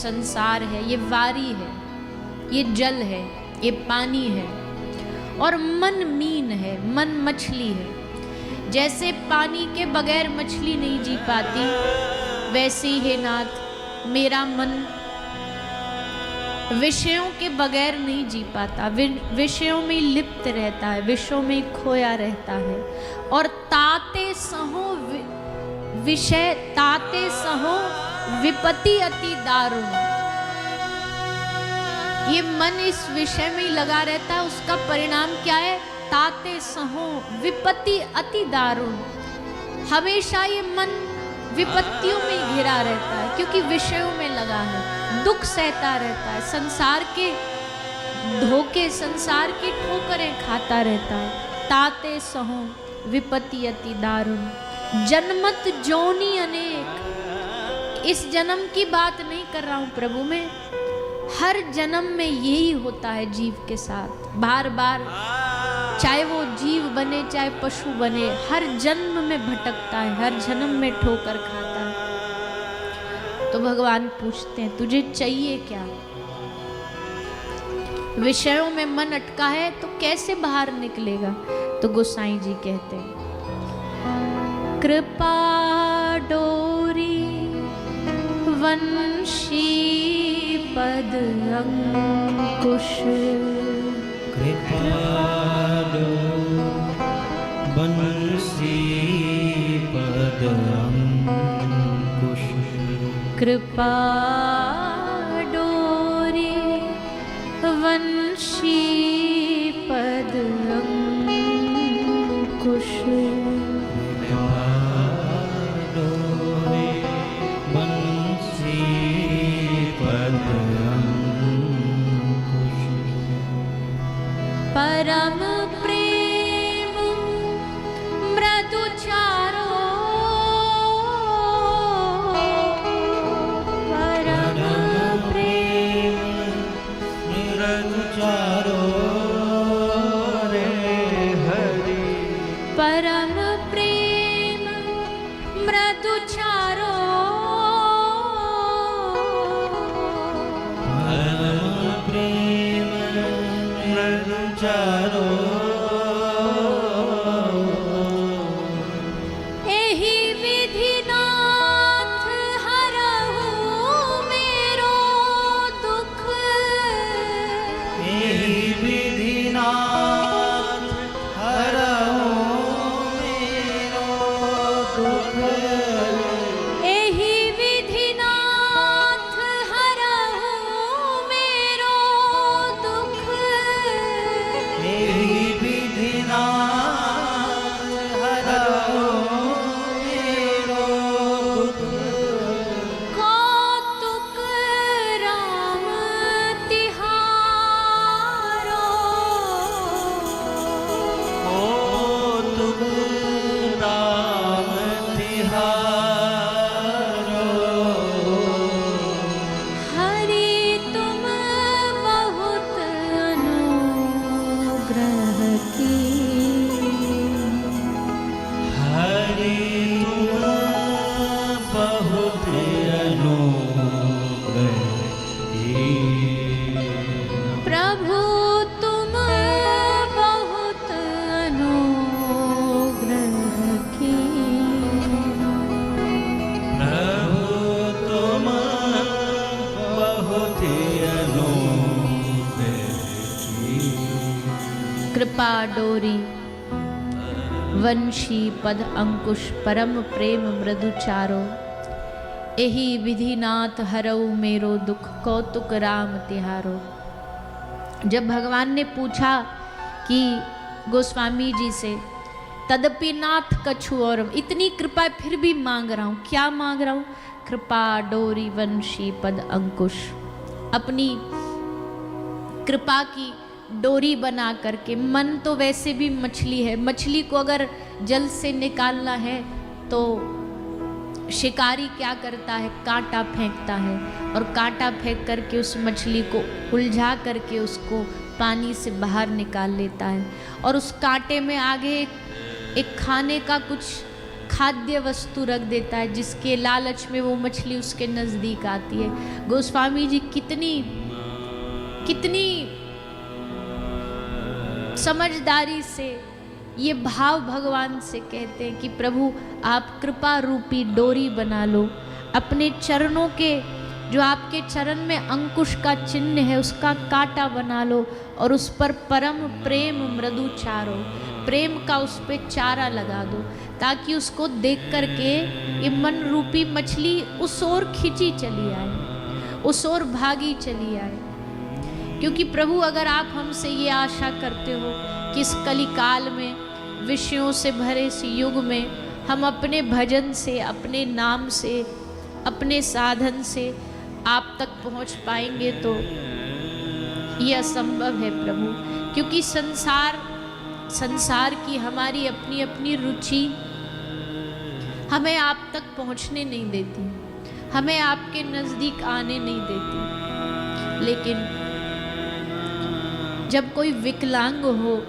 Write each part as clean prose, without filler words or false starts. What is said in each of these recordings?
संसार है, ये वारी है, ये जल है, ये पानी है, और मन मीन है, मन मछली है। जैसे पानी के बगैर मछली नहीं जी पाती, वैसे ही हे नाथ मेरा मन विषयों के बगैर नहीं जी पाता, विषयों में लिप्त रहता है, विषयों में खोया रहता है। और ताते सहो विषय, ताते सहो विपत्ति अति दारुण। ये मन इस विषय में ही लगा रहता है, उसका परिणाम क्या है? ताते सहो विपत्ति अति दारुण। हमेशा ये मन विपत्तियों में घिरा रहता है, क्योंकि विषयों में लगा है, दुख सहता रहता है, संसार के धोखे, संसार की ठोकरें खाता रहता है। ताते सहो विपत्ति अति दारुण। जन्मत जोनी अनेक। इस जन्म की बात नहीं कर रहा हूं प्रभु मैं, हर जन्म में यही होता है जीव के साथ, बार बार, चाहे वो जीव बने चाहे पशु बने, हर जन्म में भटकता है, हर जन्म में ठोकर खाता है। तो भगवान पूछते हैं तुझे चाहिए क्या? विषयों में मन अटका है तो कैसे बाहर निकलेगा? तो गोसाई जी कहते हैं कृपा डोरी वंशी पद अंकुश। कृपा वंशी पद अंकुश। कृपा डोरी वंशी पद अंकुश। परम प्रेम मृदु चारो, परम प्रेम मृदु चारो रे हरि। परम प्रेम मृदु चारो, चारो एहि विधि नाथ हरहु मेरो दुख। एहि विधि नाथ हरहु मेरो दुख। एहि विधि नाथ हरहु मेरो दुख। एहि विधि नाथ हरहु मेरो दुख। कौतुक राम तिहारो, कौतुक राम तिहारो। हरि तुम बहुत अनुग्रह की। हरि तुम बहुत अनुग्रह की। प्रभु तुम बहुत अनुग्रह की। प्रभु तुम बहुत अनुग्रह की। कृपा डोरी वंशी पद अंकुश, परम प्रेम मृदु चारो। एहि विधिनाथ हरऊ मेरो दुख, कौतुक राम तिहारो। जब भगवान ने पूछा कि गोस्वामी जी से, तदपि नाथ कछु और, इतनी कृपा फिर भी मांग रहा हूँ, क्या मांग रहा हूँ? कृपा डोरी वंशी पद अंकुश। अपनी कृपा की डोरी बना करके, मन तो वैसे भी मछली है, मछली को अगर जल से निकालना है तो शिकारी क्या करता है? कांटा फेंकता है, और कांटा फेंक करके उस मछली को उलझा करके उसको पानी से बाहर निकाल लेता है। और उस कांटे में आगे एक खाने का कुछ खाद्य वस्तु रख देता है, जिसके लालच में वो मछली उसके नजदीक आती है। गोस्वामी जी कितनी समझदारी से ये भाव भगवान से कहते हैं कि प्रभु आप कृपा रूपी डोरी बना लो, अपने चरणों के जो आपके चरण में अंकुश का चिन्ह है उसका कांटा बना लो और उस पर परम प्रेम मृदु चारो, प्रेम का उस पर चारा लगा दो, ताकि उसको देख करके ये मन रूपी मछली उस ओर खिंची चली आए, उस ओर भागी चली आए। क्योंकि प्रभु अगर आप हमसे ये आशा करते हो कि इस कलिकाल में विषयों से भरे इस युग में हम अपने भजन से, अपने नाम से, अपने साधन से आप तक पहुंच पाएंगे, तो ये असंभव है प्रभु। क्योंकि संसार की हमारी अपनी अपनी रुचि हमें आप तक पहुंचने नहीं देती, हमें आपके नज़दीक आने नहीं देती। लेकिन जब कोई विकलांग हो,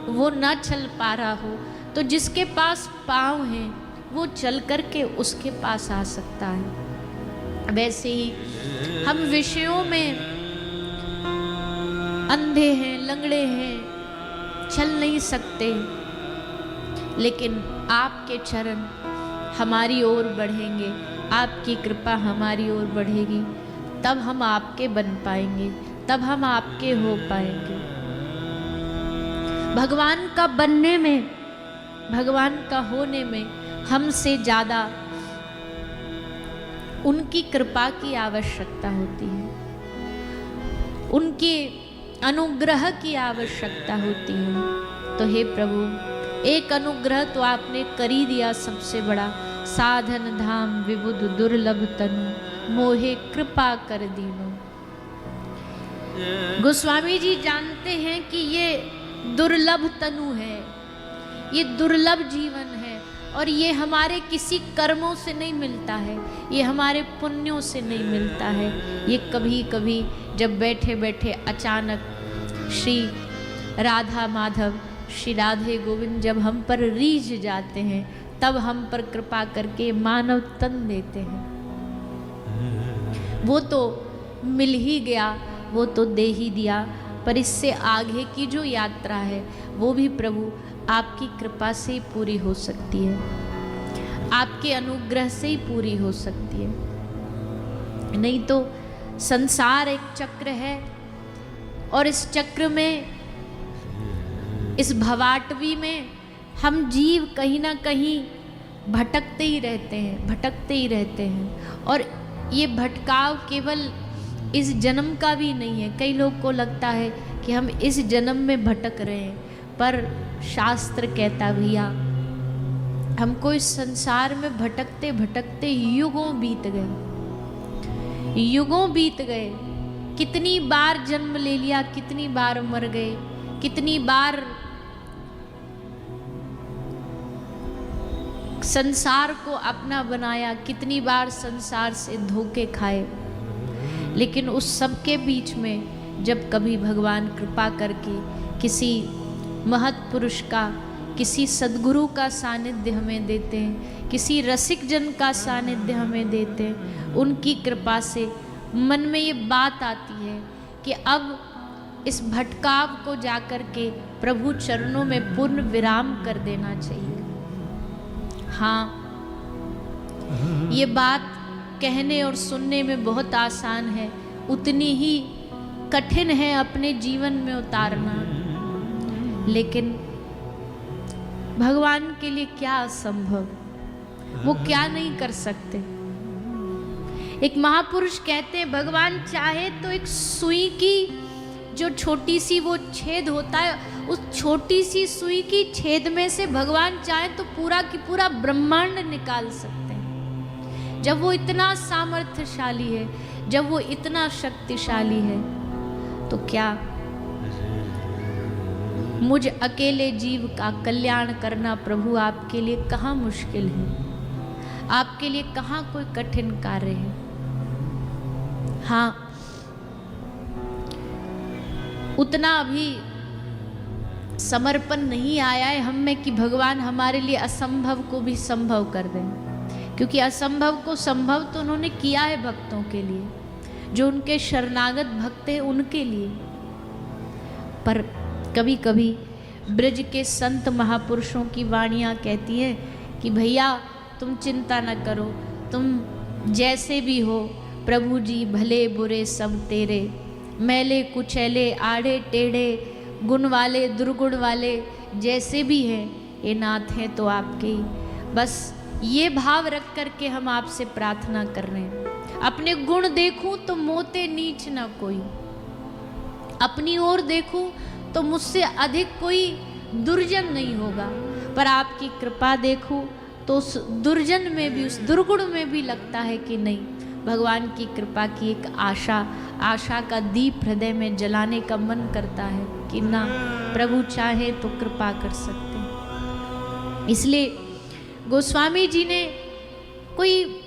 वो ना चल पा रहा हो, तो जिसके पास पाँव हैं वो चल करके उसके पास आ सकता है। वैसे ही हम विषयों में अंधे हैं, लंगड़े हैं, चल नहीं सकते, लेकिन आपके चरण हमारी ओर बढ़ेंगे, आपकी कृपा हमारी ओर बढ़ेगी, तब हम आपके बन पाएंगे, तब हम आपके हो पाएंगे। भगवान का बनने में, भगवान का होने में हमसे ज़्यादा उनकी कृपा की आवश्यकता होती है, उनके अनुग्रह की आवश्यकता होती है। तो हे प्रभु, एक अनुग्रह तो आपने कर ही दिया सबसे बड़ा, साधन धाम विबुध दुर्लभ तनु मोहे कृपा कर दीनो। गोस्वामी जी जानते हैं कि ये दुर्लभ तनु है, ये दुर्लभ जीवन है, और ये हमारे किसी कर्मों से नहीं मिलता है, ये हमारे पुण्यों से नहीं मिलता है। ये कभी कभी जब बैठे बैठे अचानक श्री राधा माधव, श्री राधे गोविंद जब हम पर रीझ जाते हैं, तब हम पर कृपा करके मानव तन देते हैं। वो तो मिल ही गया, वो तो दे ही दिया, पर इससे आगे की जो यात्रा है वो भी प्रभु आपकी कृपा से ही पूरी हो सकती है, आपके अनुग्रह से ही पूरी हो सकती है। नहीं तो संसार एक चक्र है, और इस चक्र में, इस भवाटवी में हम जीव कहीं ना कहीं भटकते ही रहते हैं, भटकते ही रहते हैं। और ये भटकाव केवल इस जन्म का भी नहीं है। कई लोग को लगता है कि हम इस जन्म में भटक रहे हैं, पर शास्त्र कहता भैया हमको इस संसार में भटकते भटकते युगों बीत गए, युगों बीत गए। कितनी बार जन्म ले लिया, कितनी बार मर गए, कितनी बार संसार को अपना बनाया, कितनी बार संसार से धोखे खाए। लेकिन उस सब के बीच में जब कभी भगवान कृपा करके किसी महत् पुरुष का, किसी सद्गुरु का सानिध्य हमें देते हैं, किसी रसिक जन का सानिध्य हमें देते हैं, उनकी कृपा से मन में ये बात आती है कि अब इस भटकाव को जाकर के प्रभु चरणों में पूर्ण विराम कर देना चाहिए। हाँ, ये बात कहने और सुनने में बहुत आसान है, उतनी ही कठिन है अपने जीवन में उतारना। लेकिन भगवान के लिए क्या असंभव, वो क्या नहीं कर सकते। एक महापुरुष कहते हैं भगवान चाहे तो एक सुई की जो छोटी सी वो छेद होता है, उस छोटी सी सुई की छेद में से भगवान चाहे तो पूरा की पूरा ब्रह्मांड निकाल सकते हैं। जब वो इतना सामर्थ्यशाली है, जब वो इतना शक्तिशाली है, तो क्या मुझ अकेले जीव का कल्याण करना प्रभु आपके लिए कहाँ मुश्किल है, आपके लिए कहाँ कोई कठिन कार्य है। हाँ, उतना अभी समर्पण नहीं आया है हम में कि भगवान हमारे लिए असंभव को भी संभव कर दें, क्योंकि असंभव को संभव तो उन्होंने किया है भक्तों के लिए, जो उनके शरणागत भक्त हैं उनके लिए। पर कभी कभी ब्रज के संत महापुरुषों की वाणियाँ कहती है कि भैया तुम चिंता न करो, तुम जैसे भी हो, प्रभु जी भले बुरे सब तेरे, मैले कुचैले आड़े टेढ़े, गुण वाले दुर्गुण वाले जैसे भी हैं ये नाथ हैं तो आपके ही। बस ये भाव रख करके हम आपसे प्रार्थना कर रहे हैं। अपने गुण देखूं तो मोते नीच ना कोई, अपनी ओर देखूं तो मुझसे अधिक कोई दुर्जन नहीं होगा, पर आपकी कृपा देखूं तो उस दुर्जन में भी, उस दुर्गुण में भी लगता है कि नहीं, भगवान की कृपा की एक आशा का दीप हृदय में जलाने का मन करता है कि ना, प्रभु चाहे तो कृपा कर सकते हैं। इसलिए गोस्वामी जी ने कोई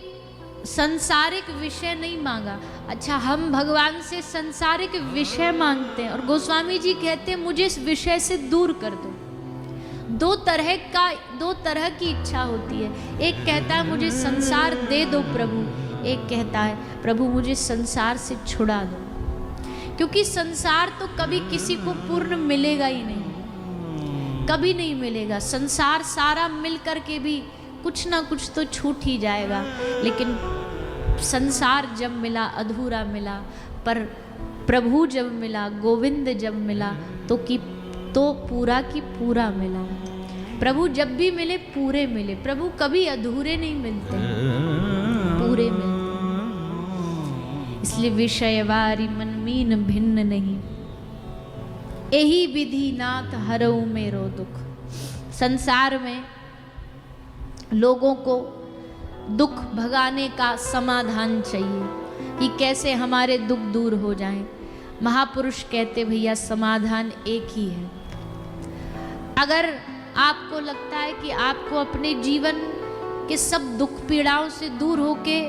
संसारिक विषय नहीं मांगा। अच्छा, हम भगवान से संसारिक विषय मांगते हैं और गोस्वामी जी कहते हैं मुझे इस विषय से दूर कर दो। दो तरह की इच्छा होती है, एक कहता है मुझे संसार दे दो प्रभु, एक कहता है प्रभु मुझे संसार से छुड़ा दो, क्योंकि संसार तो कभी किसी को पूर्ण मिलेगा ही नहीं, कभी नहीं मिलेगा। संसार सारा मिल कर के भी कुछ ना कुछ तो छूट ही जाएगा, लेकिन संसार जब मिला अधूरा मिला, पर प्रभु जब मिला, गोविंद जब मिला तो पूरा की पूरा मिला। प्रभु जब भी मिले पूरे मिले, प्रभु कभी अधूरे नहीं मिलते, पूरे मिलते। इसलिए विषयवारी मन मीन भिन्न नहीं, यही विधि नाथ हरऊ मेरो दुख। संसार में लोगों को दुख भगाने का समाधान चाहिए कि कैसे हमारे दुख दूर हो जाएं। महापुरुष कहते भैया समाधान एक ही है। अगर आपको लगता है कि आपको अपने जीवन के सब दुख पीड़ाओं से दूर होके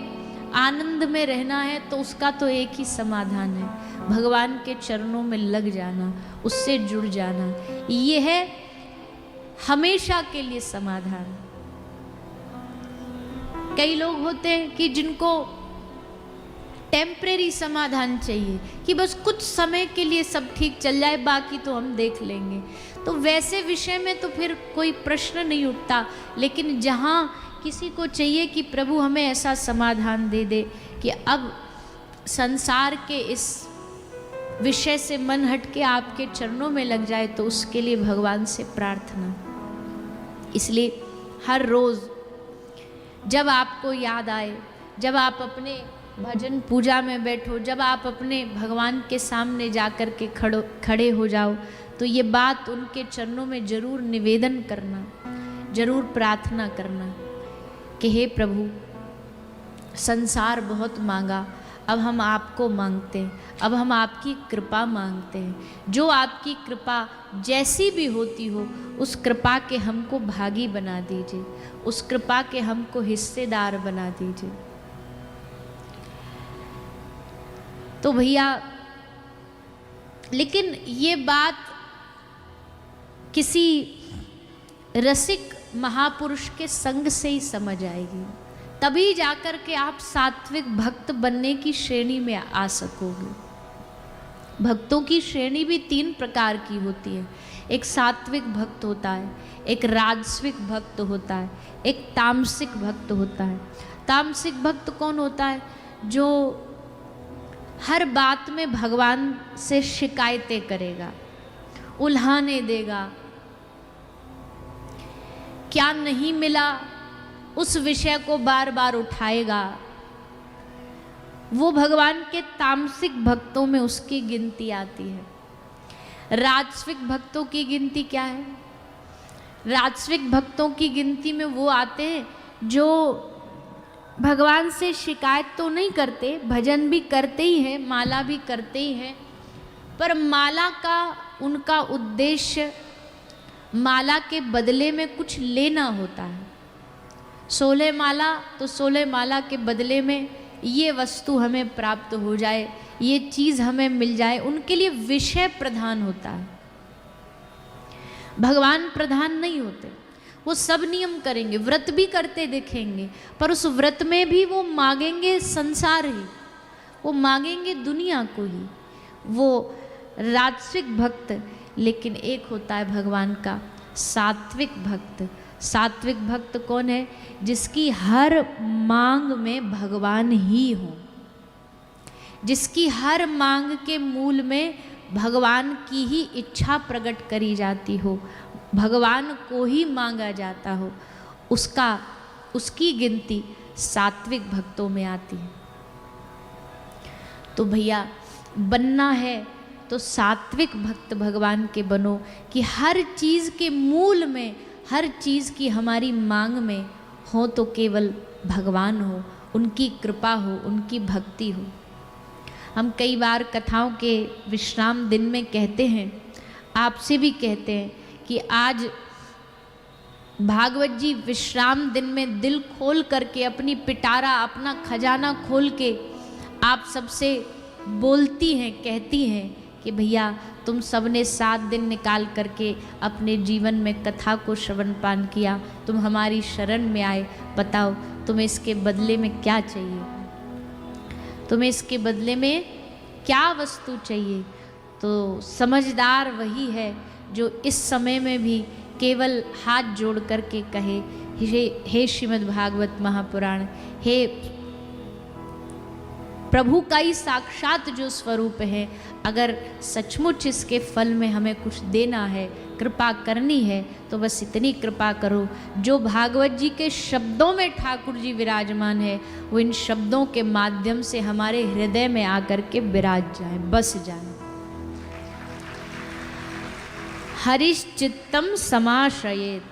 आनंद में रहना है, तो उसका तो एक ही समाधान है, भगवान के चरणों में लग जाना, उससे जुड़ जाना। ये है हमेशा के लिए समाधान। कई लोग होते हैं कि जिनको टेम्परेरी समाधान चाहिए कि बस कुछ समय के लिए सब ठीक चल जाए, बाकी तो हम देख लेंगे। तो वैसे विषय में तो फिर कोई प्रश्न नहीं उठता, लेकिन जहाँ किसी को चाहिए कि प्रभु हमें ऐसा समाधान दे दे कि अब संसार के इस विषय से मन हट के आपके चरणों में लग जाए, तो उसके लिए भगवान से प्रार्थना। इसलिए हर रोज़ जब आपको याद आए, जब आप अपने भजन पूजा में बैठो, जब आप अपने भगवान के सामने जाकर के खड़े हो जाओ, तो ये बात उनके चरणों में जरूर निवेदन करना, जरूर प्रार्थना करना कि हे प्रभु, संसार बहुत मांगा, अब हम आपको मांगते हैं, अब हम आपकी कृपा मांगते हैं। जो आपकी कृपा जैसी भी होती हो, उस कृपा के हमको भागी बना दीजिए, उस कृपा के हमको हिस्सेदार बना दीजिए। तो भैया, लेकिन ये बात किसी रसिक महापुरुष के संग से ही समझ आएगी, तभी जाकर के आप सात्विक भक्त बनने की श्रेणी में आ सकोगे। भक्तों की श्रेणी भी 3 प्रकार की होती है। एक सात्विक भक्त होता है, एक राजसिक भक्त होता है, एक तामसिक भक्त होता है। तामसिक भक्त कौन होता है? जो हर बात में भगवान से शिकायतें करेगा, उल्हाने देगा, क्या नहीं मिला उस विषय को बार बार उठाएगा। वो भगवान के तामसिक भक्तों में उसकी गिनती आती है। राजसिक भक्तों की गिनती क्या है? राजसिक भक्तों की गिनती में वो आते हैं जो भगवान से शिकायत तो नहीं करते, भजन भी करते ही हैं, माला भी करते ही हैं, पर माला का उनका उद्देश्य माला के बदले में कुछ लेना होता है। 16 माला तो 16 माला के बदले में ये वस्तु हमें प्राप्त हो जाए, ये चीज़ हमें मिल जाए, उनके लिए विषय प्रधान होता है। भगवान प्रधान नहीं होते। वो सब नियम करेंगे, व्रत भी करते दिखेंगे, पर उस व्रत में भी वो मांगेंगे संसार ही, वो मांगेंगे दुनिया को ही, वो राजसिक भक्त। लेकिन एक होता है भगवान का सात्विक भक्त। सात्विक भक्त कौन है? जिसकी हर मांग में भगवान ही हो, जिसकी हर मांग के मूल में भगवान की ही इच्छा प्रकट करी जाती हो, भगवान को ही मांगा जाता हो, उसकी गिनती सात्विक भक्तों में आती है। तो भैया बनना है तो सात्विक भक्त भगवान के बनो, कि हर चीज़ के मूल में, हर चीज़ की हमारी मांग में हो तो केवल भगवान हो, उनकी कृपा हो, उनकी भक्ति हो। हम कई बार कथाओं के विश्राम दिन में कहते हैं, आपसे भी कहते हैं कि आज भागवत जी विश्राम दिन में दिल खोल करके, अपनी पिटारा, अपना खजाना खोल के आप सबसे बोलती हैं, कहती हैं कि भैया तुम सबने 7 दिन निकाल करके अपने जीवन में कथा को श्रवण पान किया, तुम हमारी शरण में आए, बताओ तुम्हें इसके बदले में क्या चाहिए, तुम्हें इसके बदले में क्या वस्तु चाहिए। तो समझदार वही है जो इस समय में भी केवल हाथ जोड़ करके कहे, हे श्रीमद् भागवत महापुराण, हे प्रभु का ही साक्षात जो स्वरूप है, अगर सचमुच इसके फल में हमें कुछ देना है, कृपा करनी है, तो बस इतनी कृपा करो, जो भागवत जी के शब्दों में ठाकुर जी विराजमान है, वो इन शब्दों के माध्यम से हमारे हृदय में आकर के विराज जाए, बस जाए। हरिश्चित्तम समाश्रयेत,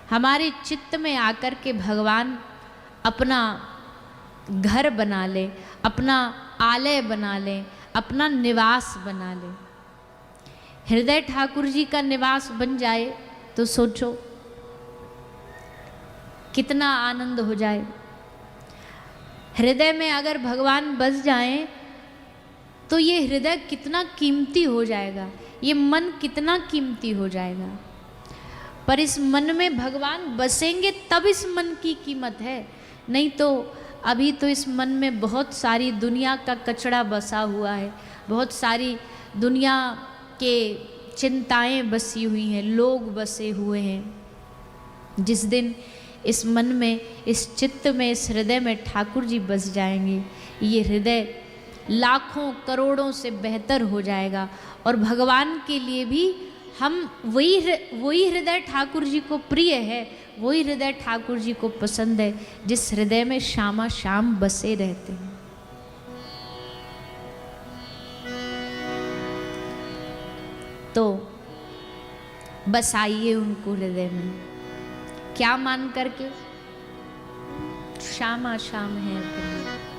हमारे चित्त में आकर के भगवान अपना घर बना ले, अपना आलय बना ले, अपना निवास बना ले। हृदय ठाकुर जी का निवास बन जाए तो सोचो कितना आनंद हो जाए। हृदय में अगर भगवान बस जाएं तो ये हृदय कितना कीमती हो जाएगा, ये मन कितना कीमती हो जाएगा। पर इस मन में भगवान बसेंगे तब इस मन की कीमत है, नहीं तो अभी तो इस मन में बहुत सारी दुनिया का कचरा बसा हुआ है, बहुत सारी दुनिया के चिंताएं बसी हुई हैं, लोग बसे हुए हैं। जिस दिन इस मन में, इस चित्त में, इस हृदय में ठाकुर जी बस जाएंगे, ये हृदय लाखों करोड़ों से बेहतर हो जाएगा। और भगवान के लिए भी हम वही हृदय ठाकुर जी को प्रिय है, वही हृदय ठाकुर जी को पसंद है, जिस हृदय में श्यामा श्याम बसे रहते हैं। तो बस आइए उनको हृदय में, क्या मान करके? श्यामा श्याम है प्रिय।